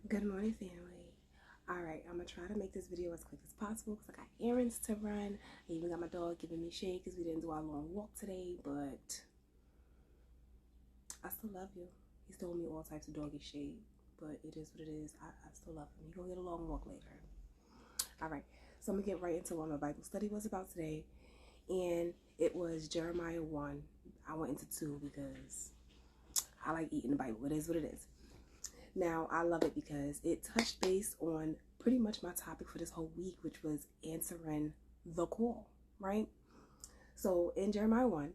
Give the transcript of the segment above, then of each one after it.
Good morning, family. Alright, I'm going to try to make this video as quick as possible because I got errands to run. I even got my dog giving me shade because we didn't do our long walk today, but I still love you. He's throwing me all types of doggy shade, but it is what it is. I still love him. He's going to get a long walk later. Alright, so I'm going to get right into what my Bible study was about today, and it was Jeremiah 1. I went into 2 because I like eating the Bible. It is what it is. Now, I love it because it touched base on pretty much my topic for this whole week, which was answering the call, right? So in Jeremiah 1,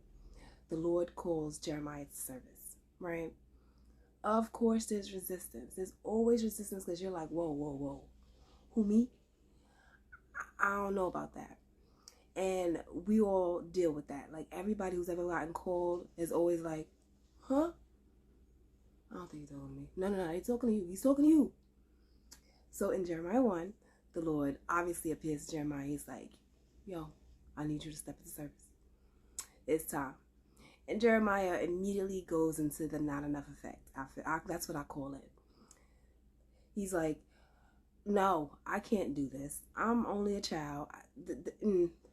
the Lord calls Jeremiah to service, right? Of course, there's resistance. There's always resistance because you're like, whoa, whoa, whoa. Who, me? I don't know about that. And we all deal with that. Like, everybody who's ever gotten called is always like, huh? I don't think he's talking to me. No, he's talking to you. He's talking to you. So in Jeremiah 1, the Lord obviously appears to Jeremiah. He's like, yo, I need you to step into service. It's time. And Jeremiah immediately goes into the not enough effect. That's what I call it. He's like, no, I can't do this. I'm only a child.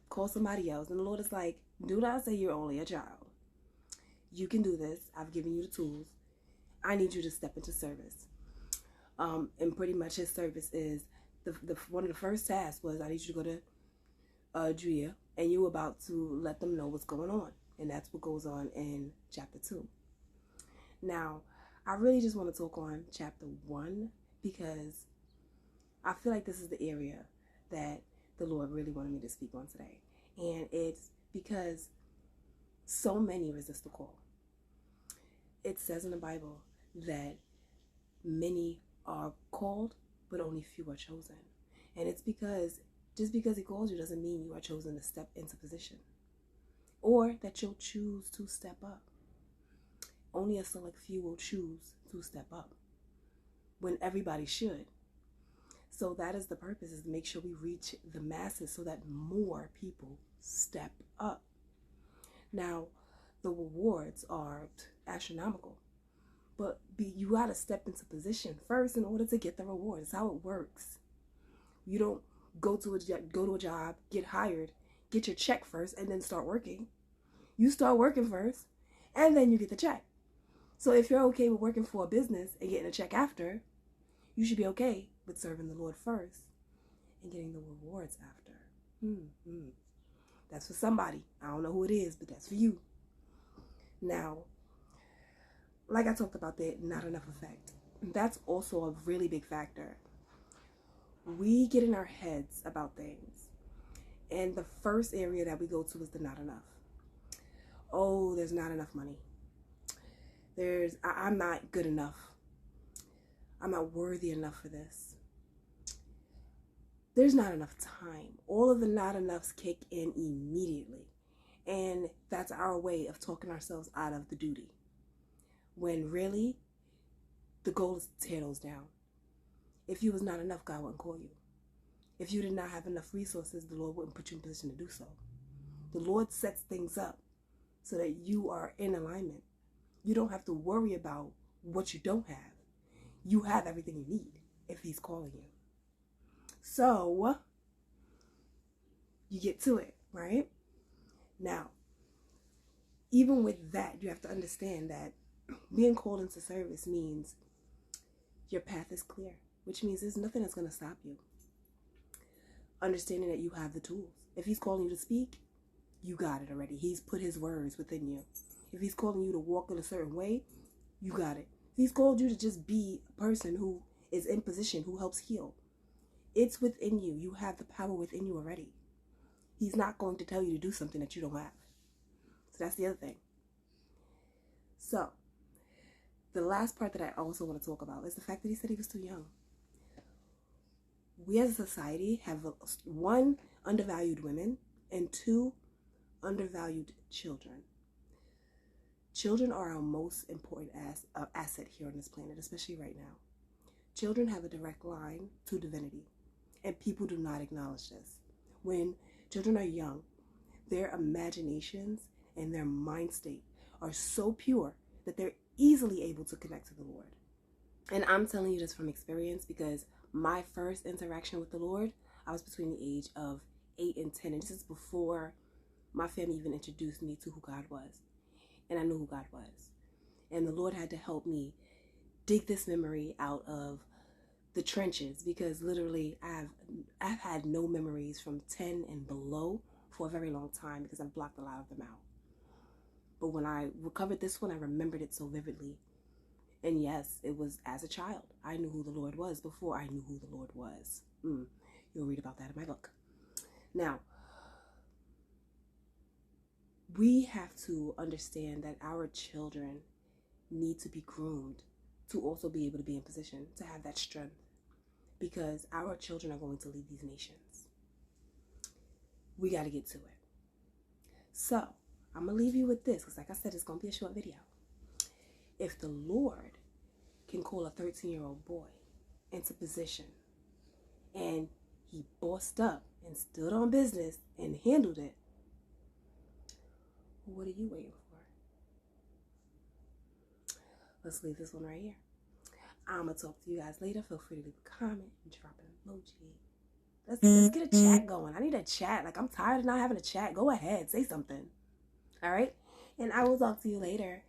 Call somebody else. And the Lord is like, do not say you're only a child. You can do this. I've given you the tools. I need you to step into service. And pretty much his service is the one of the first tasks was I need you to go to Drea, and you're about to let them know what's going on, and that's what goes on in chapter 2. Now, I really just want to talk on chapter 1 because I feel like this is the area that the Lord really wanted me to speak on today, and it's because so many resist the call. It says in the Bible that many are called, but only few are chosen. And it's because just because he calls you doesn't mean you are chosen to step into position or that you'll choose to step up. Only a select few will choose to step up when everybody should. So that is the purpose, is to make sure we reach the masses so that more people step up. Now, the rewards are astronomical. But you got to step into position first in order to get the reward. It's how it works. You don't go to a job, get hired, get your check first, and then start working. You start working first, and then you get the check. So if you're okay with working for a business and getting a check after, you should be okay with serving the Lord first and getting the rewards after. That's for somebody. I don't know who it is, but that's for you. Now, like I talked about, that not enough effect. That's also a really big factor. We get in our heads about things, and the first area that we go to is the not enough. Oh, there's not enough money. I'm not good enough. I'm not worthy enough for this. There's not enough time. All of the not enoughs kick in immediately, and that's our way of talking ourselves out of the duty. When really, the goal is to tear those down. If you was not enough, God wouldn't call you. If you did not have enough resources, the Lord wouldn't put you in position to do so. The Lord sets things up so that you are in alignment. You don't have to worry about what you don't have. You have everything you need if he's calling you. So, you get to it, right? Now, even with that, you have to understand that being called into service means your path is clear, which means there's nothing that's going to stop you. Understanding that you have the tools. If he's calling you to speak, you got it already. He's put his words within you. If he's calling you to walk in a certain way, you got it. If he's called you to just be a person who is in position, who helps heal, it's within you. You have the power within you already. He's not going to tell you to do something that you don't have. So that's the other thing. So, the last part that I also want to talk about is the fact that he said he was too young. We as a society have 1, undervalued women, and 2, undervalued children. Children are our most important asset here on this planet, especially right now. Children have a direct line to divinity, and people do not acknowledge this. When children are young, their imaginations and their mind state are so pure that they're easily able to connect to the Lord. And I'm telling you this from experience because my first interaction with the Lord, I was between the age of 8 and 10. And this is before my family even introduced me to who God was. And I knew who God was. And the Lord had to help me dig this memory out of the trenches, because literally I've had no memories from 10 and below for a very long time because I've blocked a lot of them out. But when I recovered this one, I remembered it so vividly. And yes, it was as a child. I knew who the Lord was before I knew who the Lord was. You'll read about that in my book. Now, we have to understand that our children need to be groomed to also be able to be in position to have that strength, because our children are going to lead these nations. We got to get to it. So, I'm going to leave you with this, because like I said, it's going to be a short video. If the Lord can call a 13-year-old boy into position, and he bossed up and stood on business and handled it, what are you waiting for? Let's leave this one right here. I'm going to talk to you guys later. Feel free to leave a comment and drop an emoji. Let's get a chat going. I need a chat. Like, I'm tired of not having a chat. Go ahead. Say something. All right? And I will talk to you later.